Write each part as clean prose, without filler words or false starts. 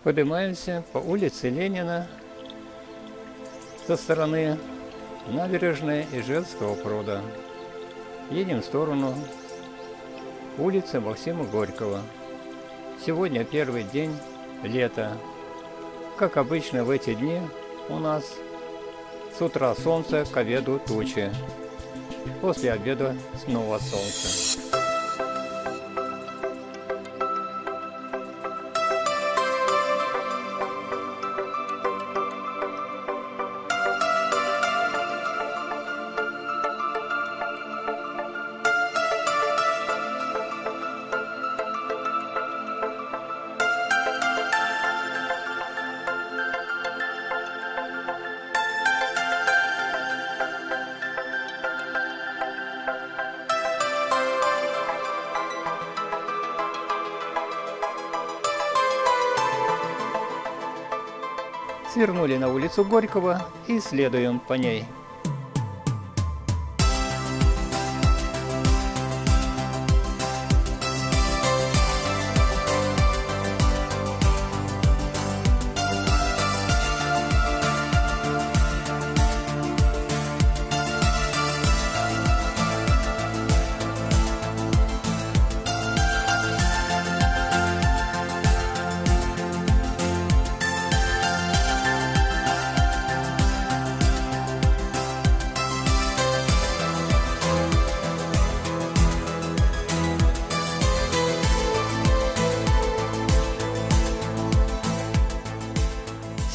Поднимаемся по улице Ленина со стороны набережной Ижевского пруда. Едем в сторону улицы Максима Горького. Сегодня первый день лета. Как обычно в эти дни у нас с утра солнце, к обеду тучи. После обеда снова солнце. Свернули на улицу Горького и следуем по ней.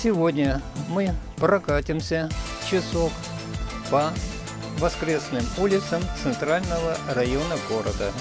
Сегодня мы прокатимся часок по воскресным улицам центрального района города.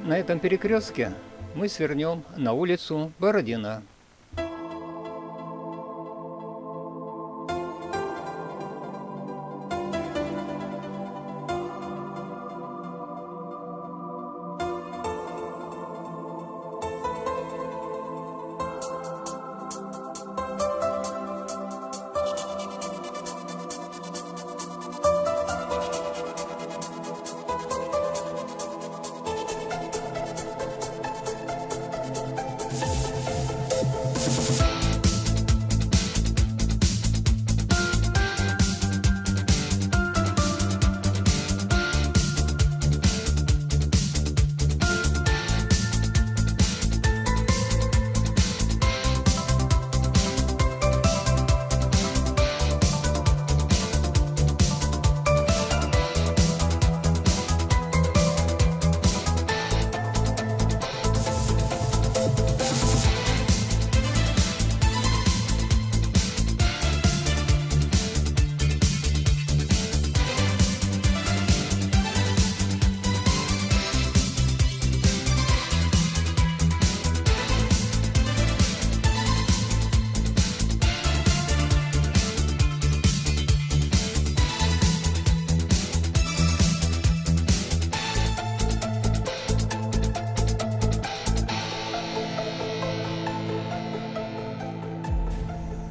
На этом перекрестке мы свернем на улицу Бородина.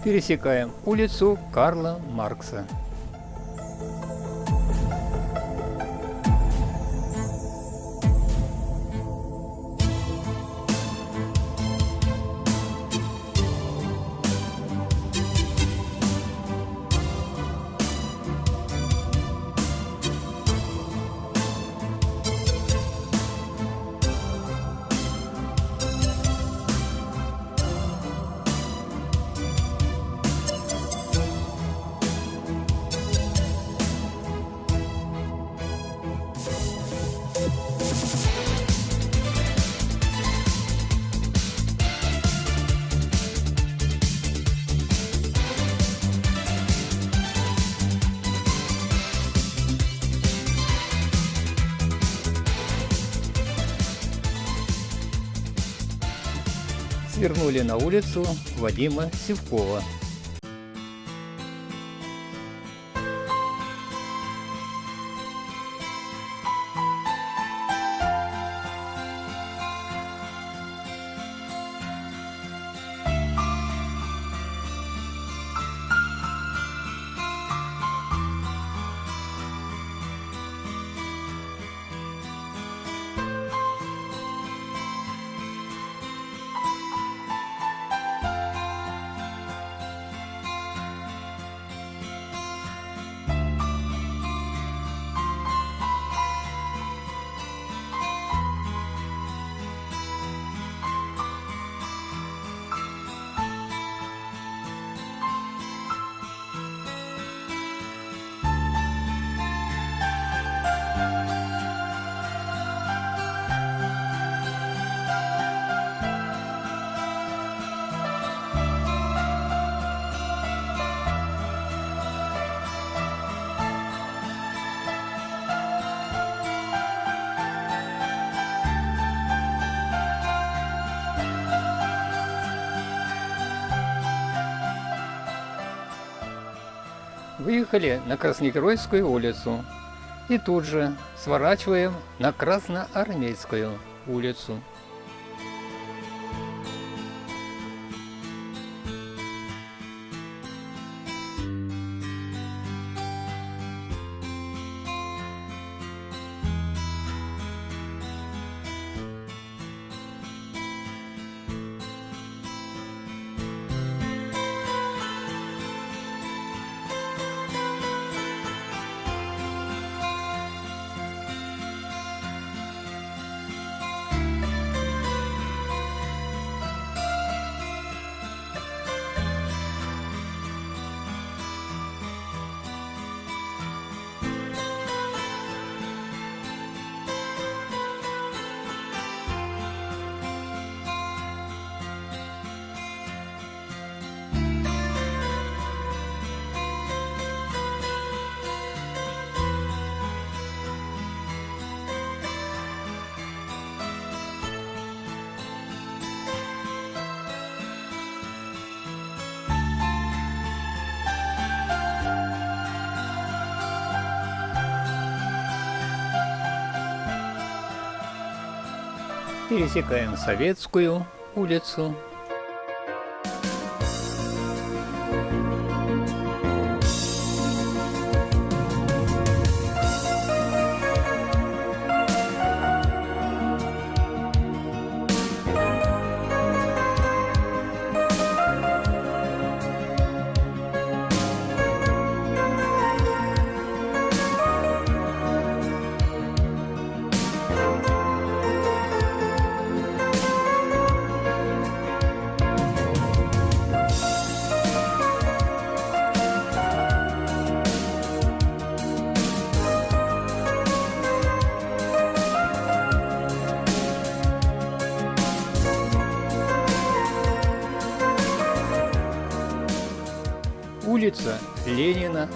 Пересекаем улицу Карла Маркса. Свернули на улицу Вадима Сивкова. Выехали на Красноармейскую улицу и тут же сворачиваем на Красноармейскую улицу. Пересекаем Советскую улицу. улица Ленина.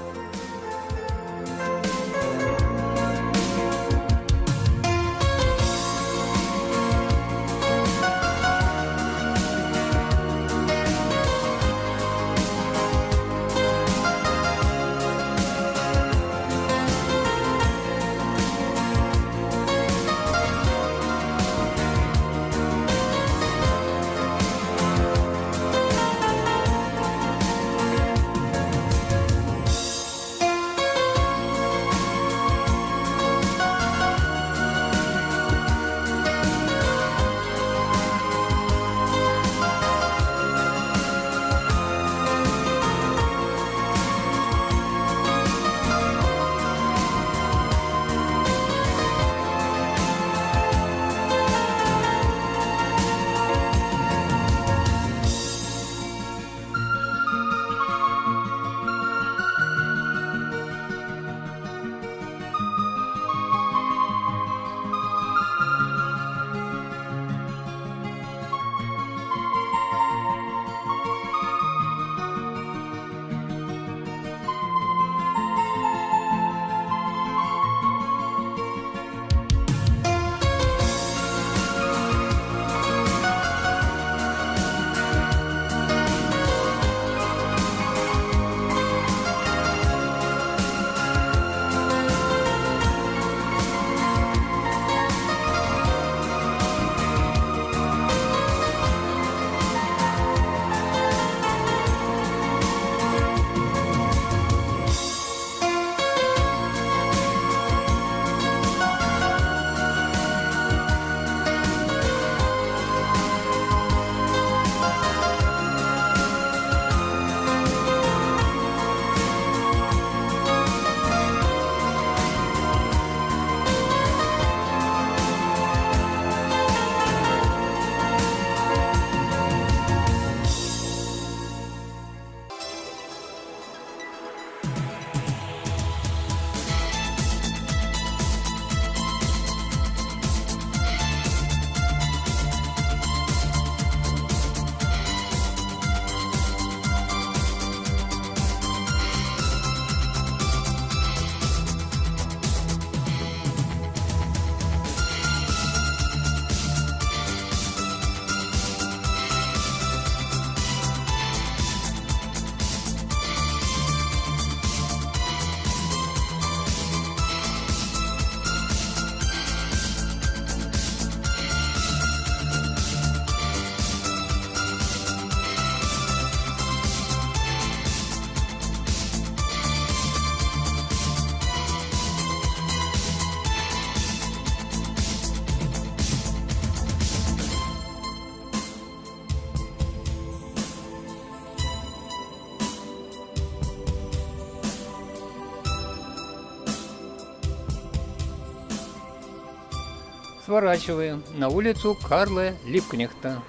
Сворачиваем на улицу Карла Либкнехта.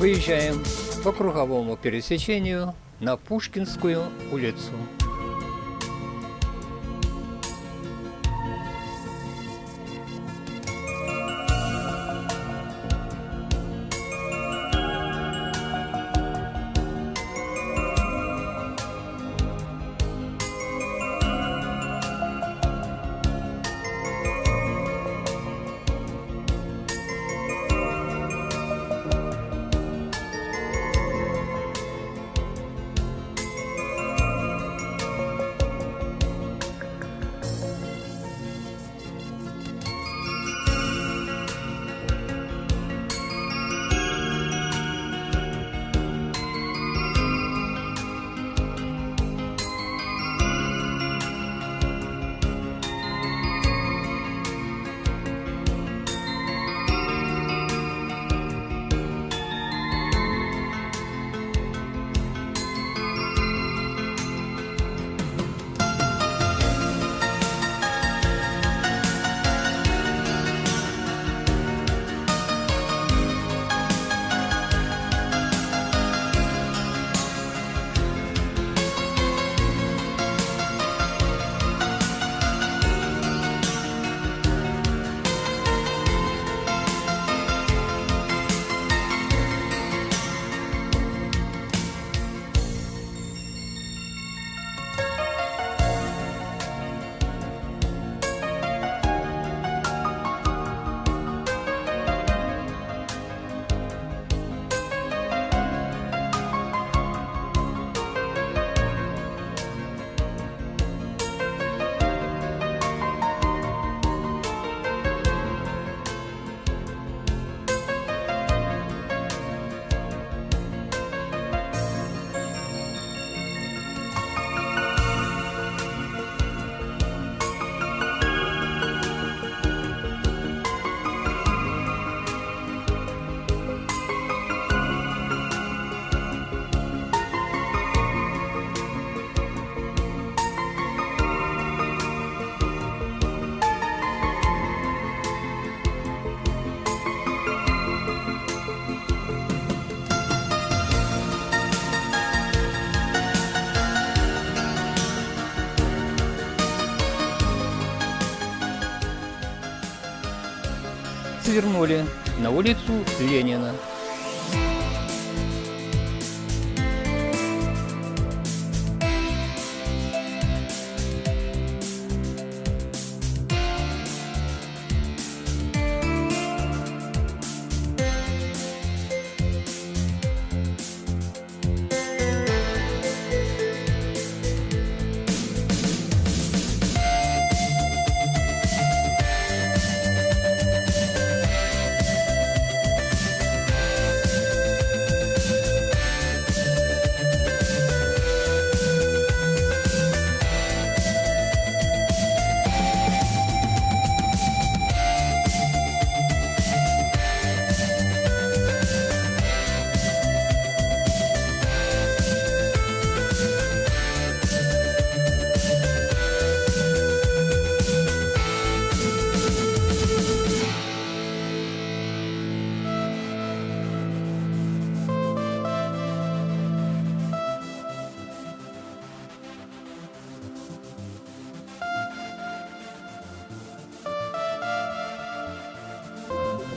Выезжаем по круговому пересечению на Пушкинскую улицу. свернули на улицу Ленина.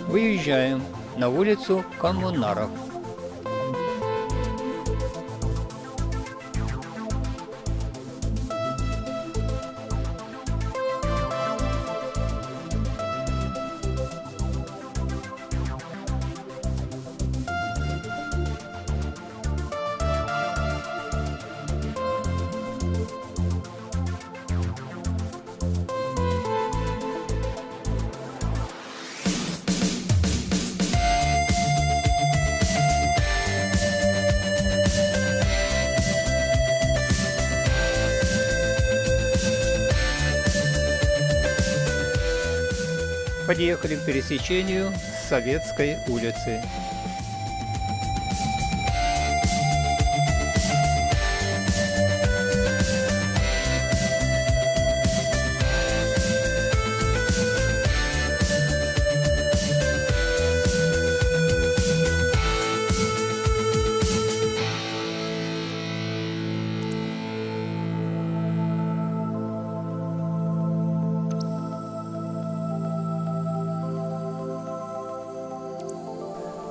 Выезжаем на улицу Коммунаров. Подъехали к пересечению с Советской улицы.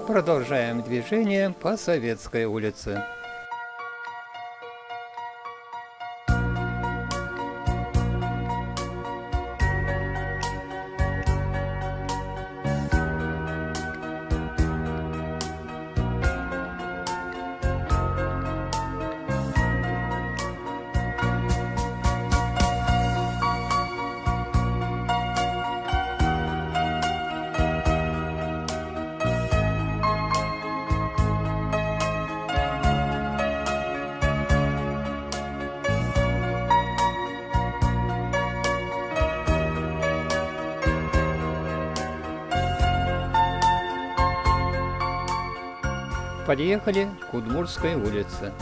Продолжаем движение по Советской улице. Подъехали к Удмуртской улице.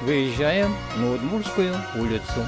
Выезжаем на Удмуртскую улицу.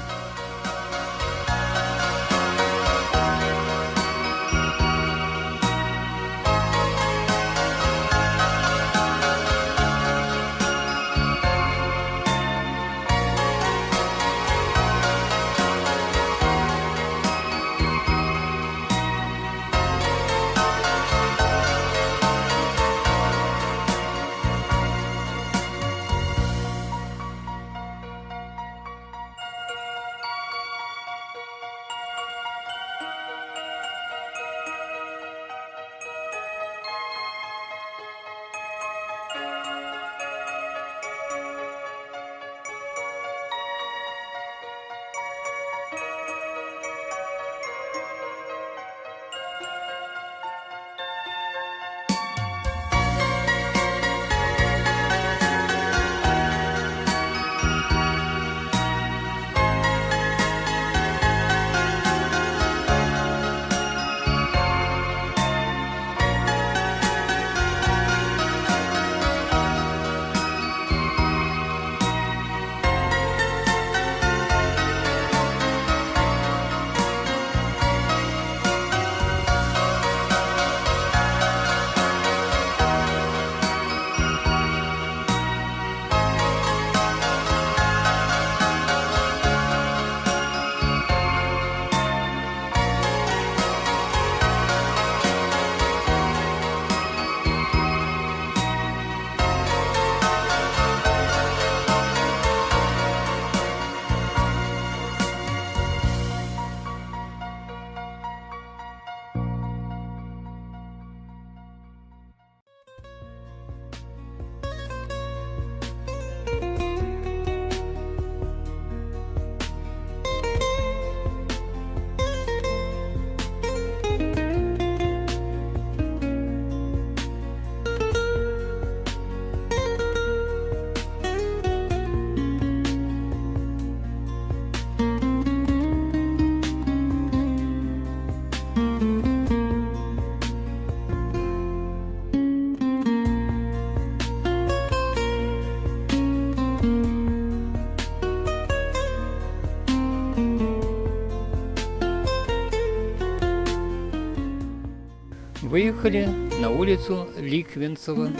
Выехали на улицу Лихвинцева.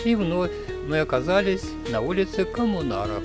И вновь мы оказались на улице Коммунаров.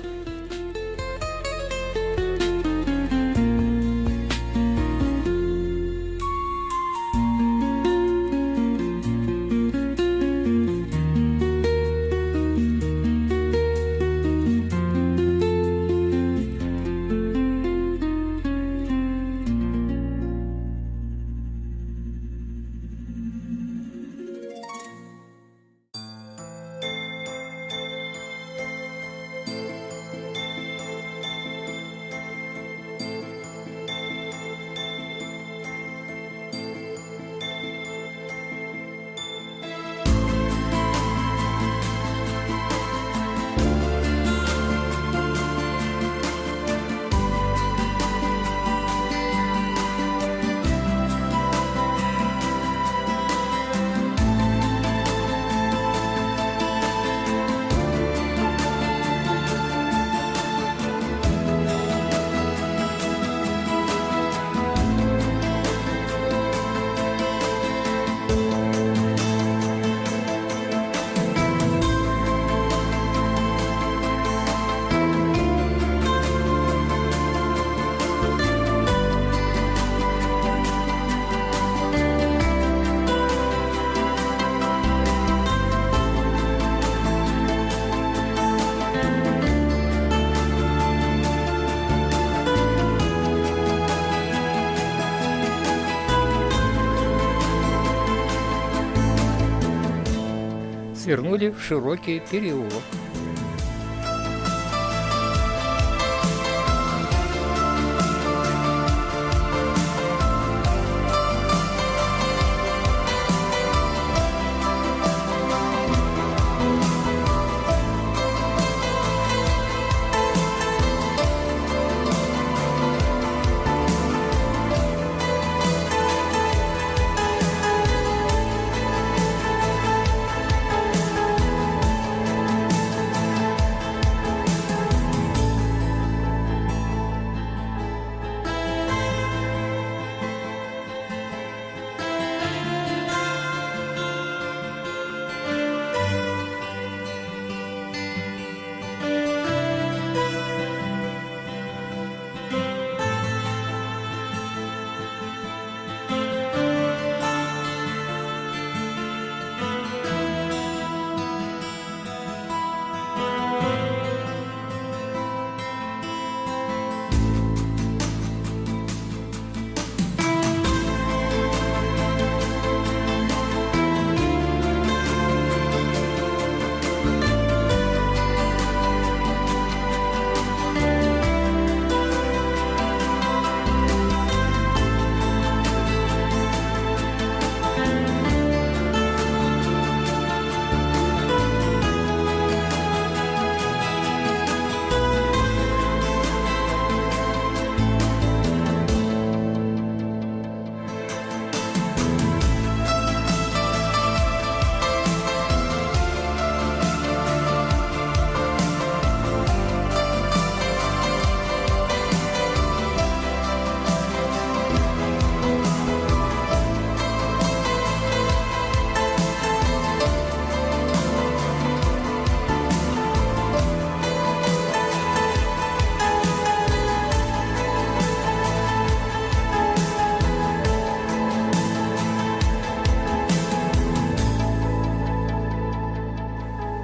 Свернули в Широкий переулок.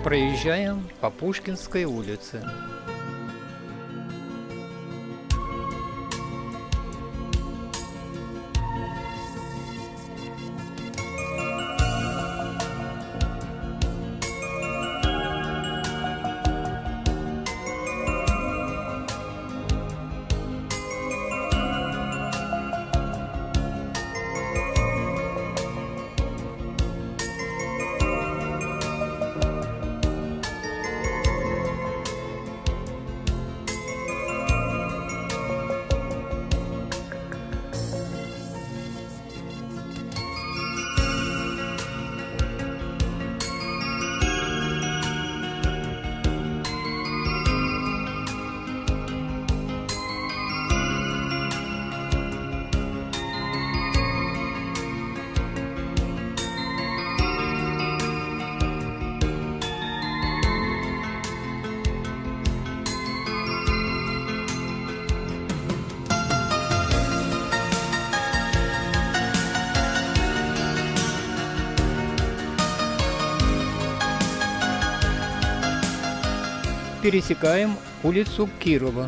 Проезжаем по Пушкинской улице. Пересекаем улицу Кирова.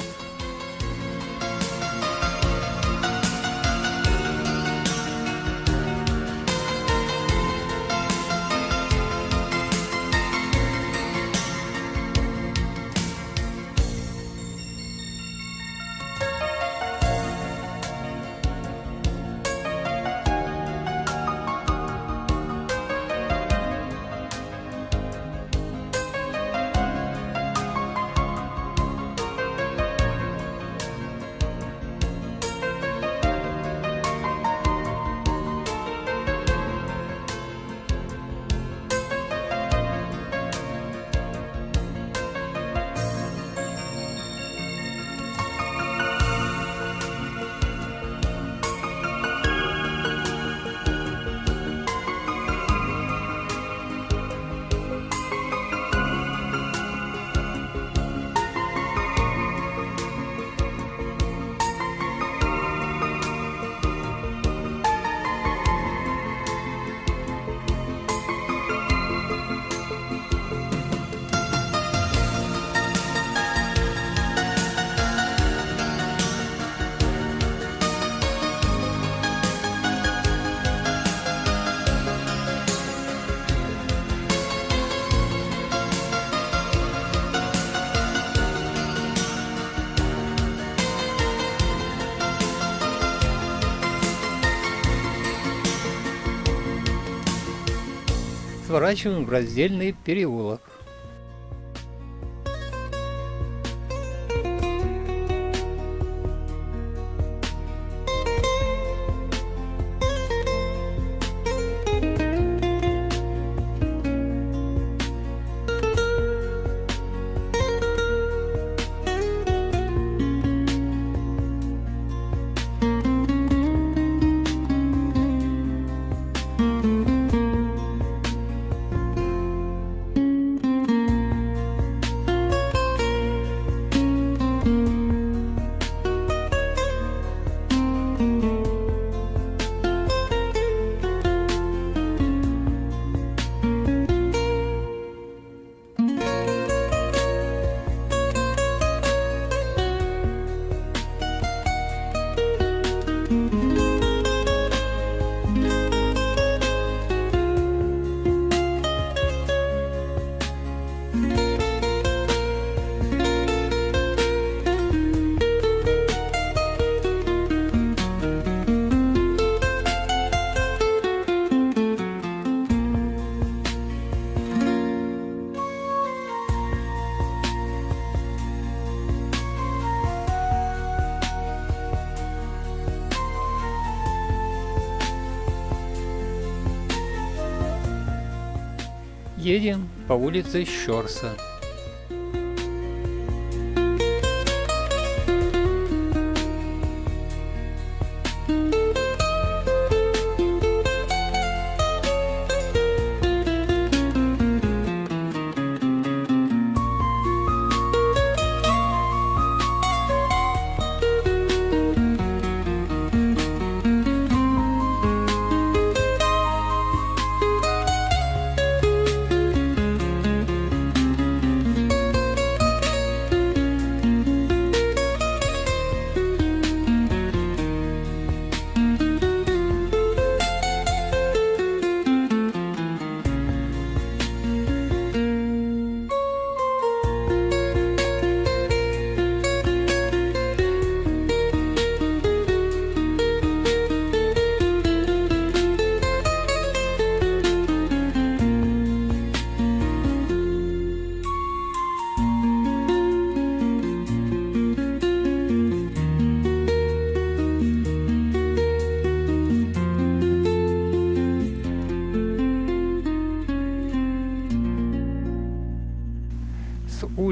Сворачиваем в Раздельный переулок. Едем по улице Щорса.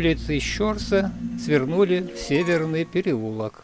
улицы Щорса свернули в Северный переулок.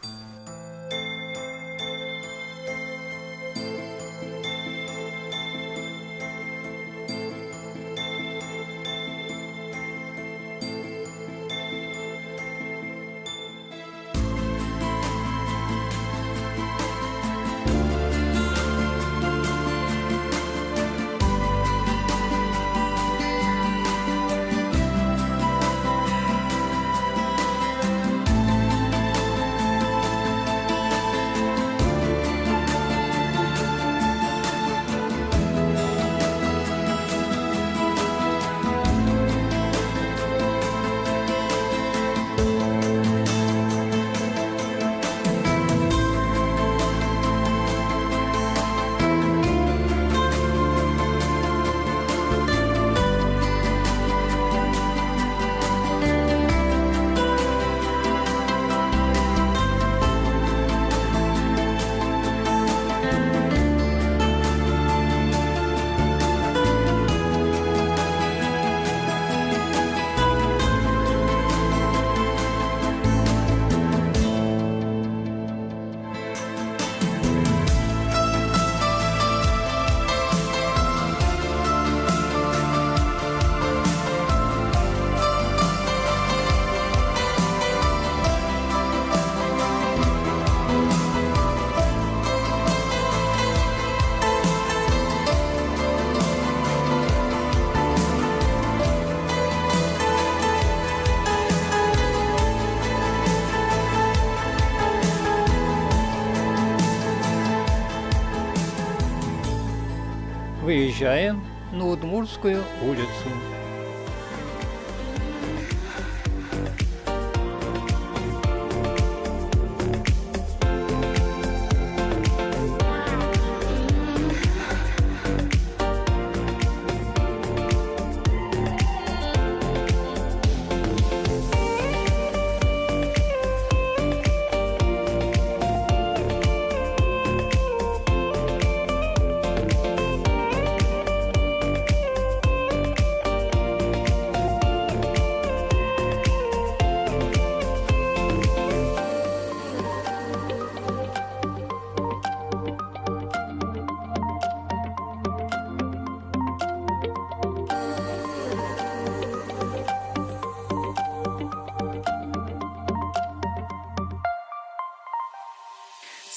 Выезжаем на Удмуртскую улицу.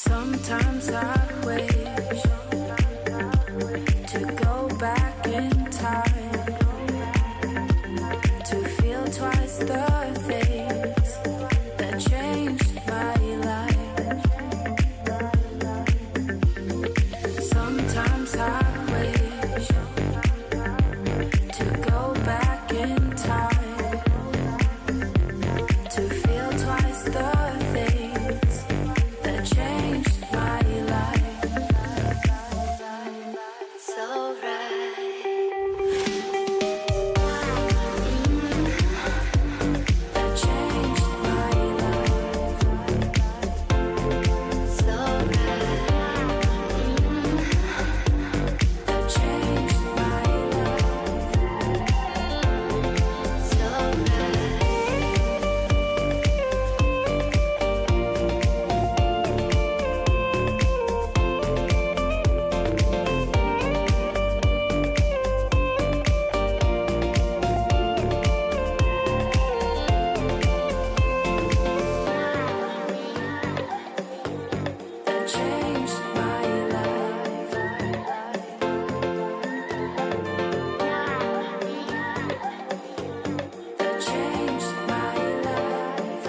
Sometimes I wish to go back in time to feel twice the things that changed my life. Sometimes I wish to go back in time to feel twice the things that changed my life. So right. That changed my life. So right. That changed my life. So right. That changed my life. That changed my life.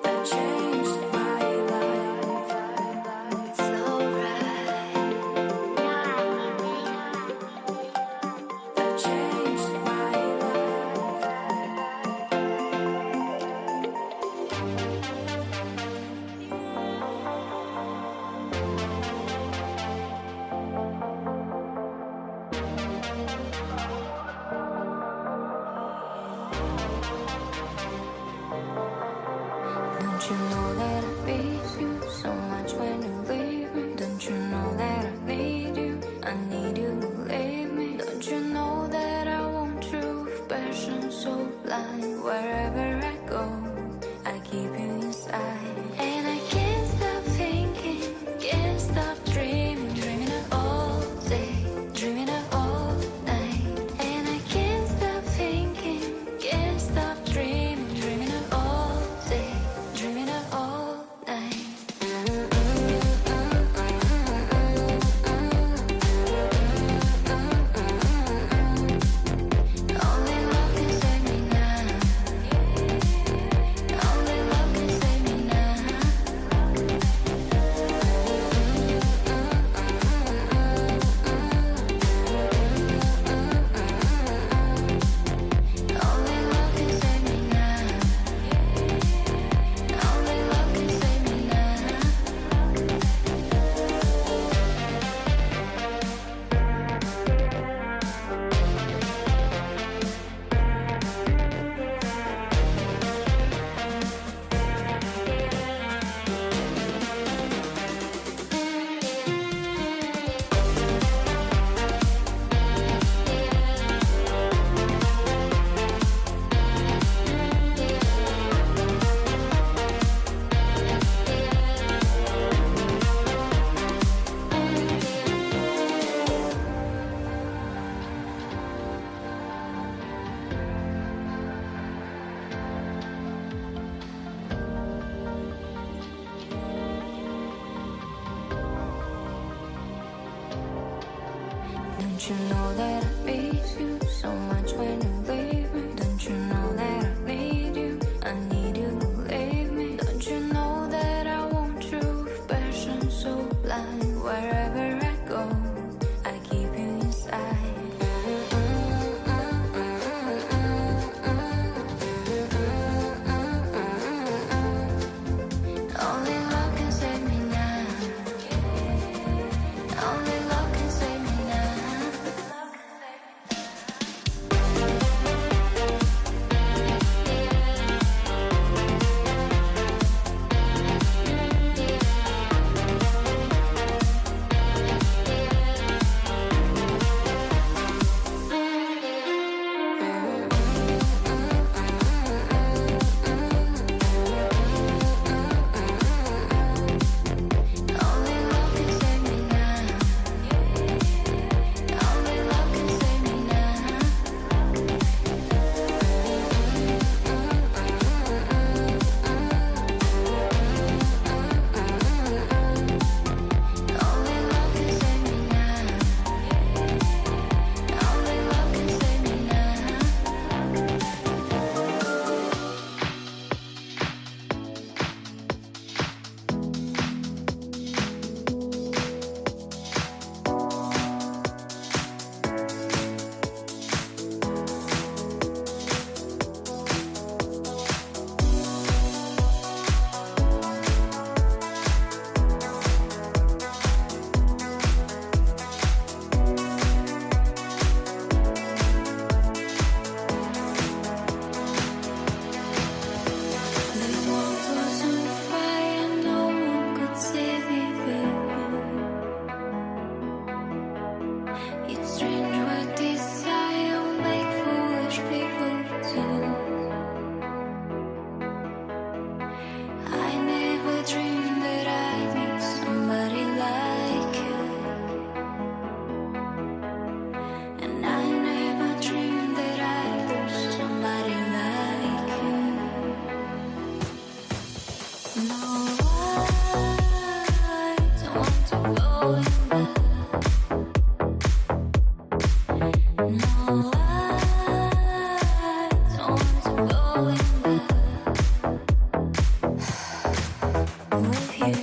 That changed my life. So right. That changed my life. Don't you know that I miss you so much when you leave me? Don't you know that I need you? I need you lately. Don't you know that I miss you so much when you leave me? Don't you know that I need you? I need you to leave me. Don't you know that I want you with passion so blind? Wherever I go, I keep you inside. Only love can save me now. Only love can save me now. Only love can save me now. Only love can save me now. Only love can save me now. Only love can save me now. The world was on fire, no one could save me, baby. It's strange what desire will make foolish people do. I never dreamed that I'd meet somebody like you, and I never dreamed that I'd lose somebody like you. No, I don't want to fall in love. No, I don't want to fall in love with you.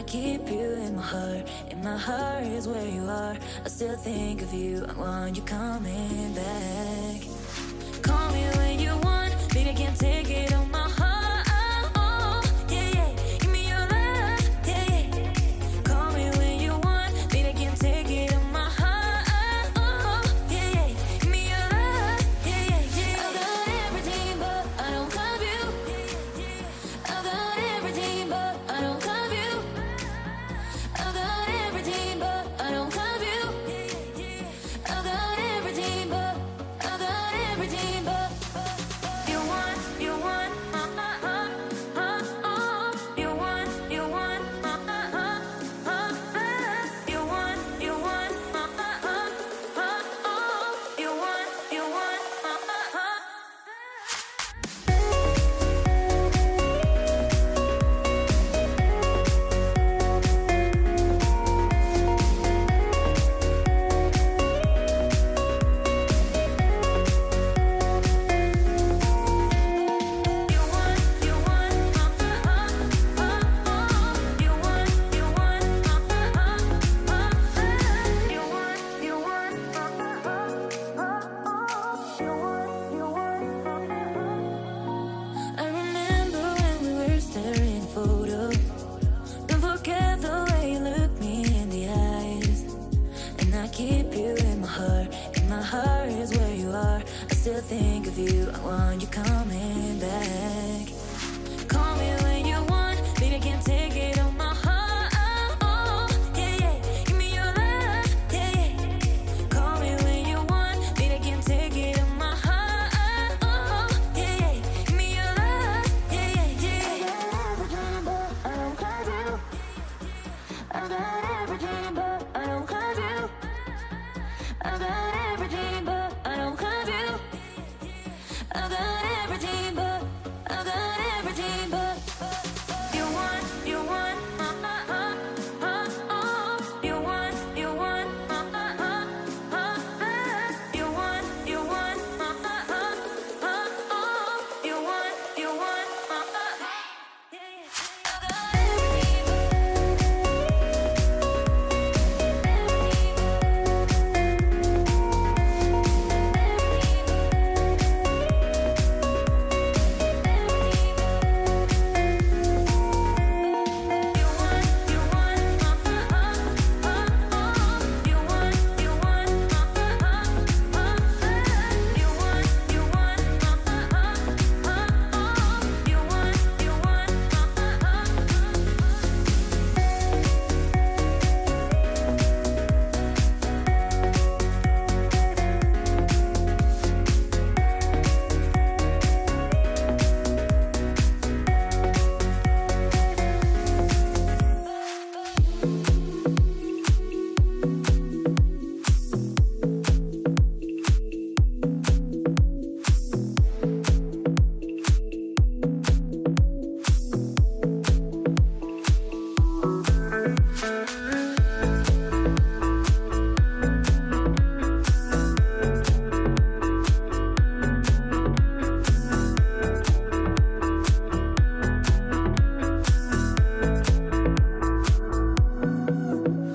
keep you in my heart. In my heart is where you are. I still think of you. I want you coming back. Call me when you want. Baby, I can't take it on my heart. Yeah, yeah. Give me your love. Yeah, yeah. Call me when you want. Baby, I can't take it on my heart. Yeah, yeah. Give me your love. Yeah, yeah, yeah. I got everything, but I don't love you. I got everything, but I don't love you. I got everything, but I don't love you. I got everything, but I got everything, but you want, you want, you want, you want, you want, you want, you want, you want. I remember when we were staring photos. Don't forget the way you look me in the eyes. And I keep you in my heart. In my heart is where you are. I still think of you. I want you coming back. Call me when you want. Baby, I can't take it on my heart. Yeah, yeah. Give me your love. Yeah, yeah. Call me when you want. Baby, I can't take it on my heart. Yeah, yeah. Give me your love. Yeah, yeah, yeah. I got everything, but I don't love you. I got everything, but I don't love you. I got everything, but I got everything, but you want, you want, you want, you want, you want, you want, you want, you want. I got everything,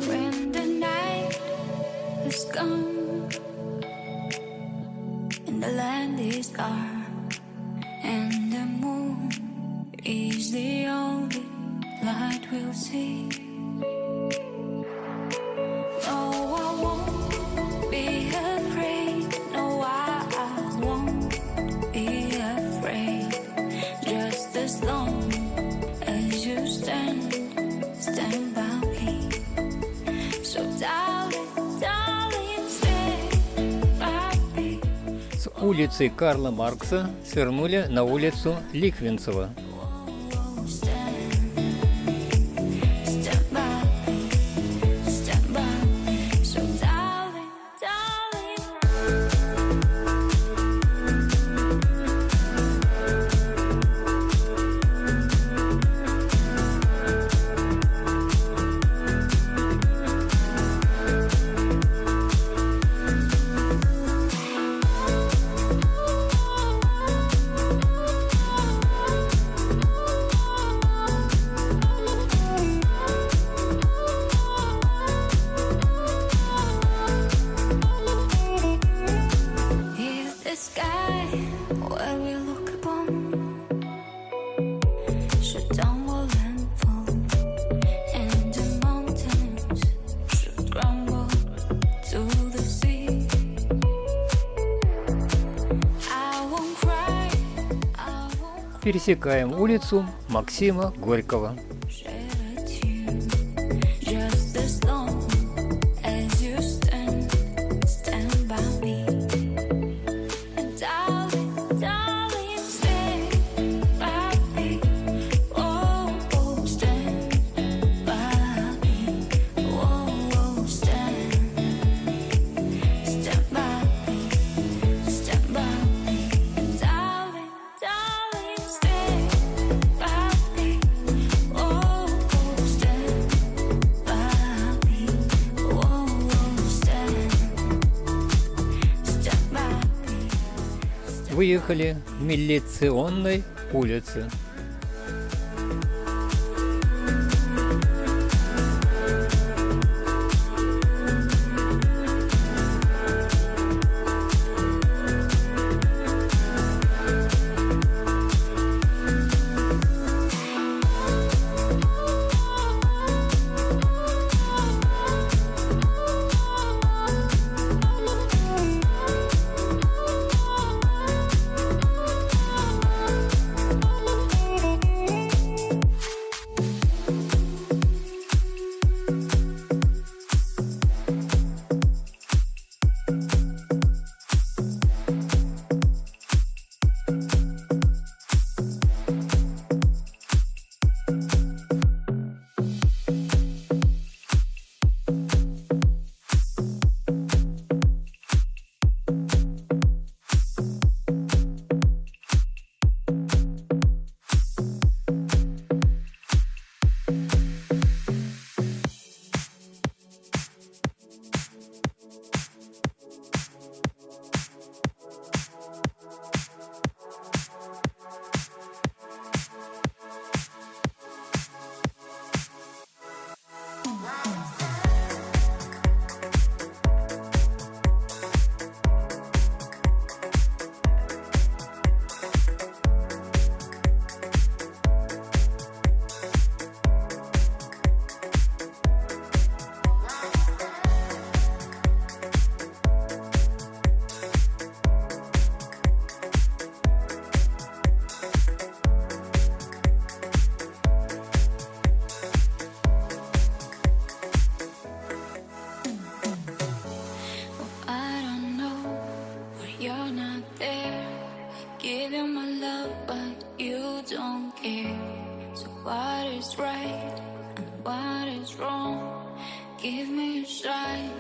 when the night is gone and the land is dark and the moon is the only light we'll see. No, I won't be afraid. No, I won't be afraid. Just as long as you stand by me. So darling, darling, stay by me. С улицы Карла Маркса свернули на улицу Лихвинцева. Stand by me, stand by me. So darling, darling. The sky where we look upon should tumble and fall, and the mountains should crumble to the sea. I won't cry, I won't Пересекаем улицу Максима Горького. shed a tear, just as long as you stand by me. And darling, darling, stay by me. Oh, oh, stand by me. Oh, oh, stand by me, stand by me. And darling, darling, stay by me. Oh, oh, stand by me. Oh, oh, stand by me. Выехали к Милиционной улице. I don't know, but you're not there. Give you my love, but you don't care. So what is right and what is wrong? Give me a sign.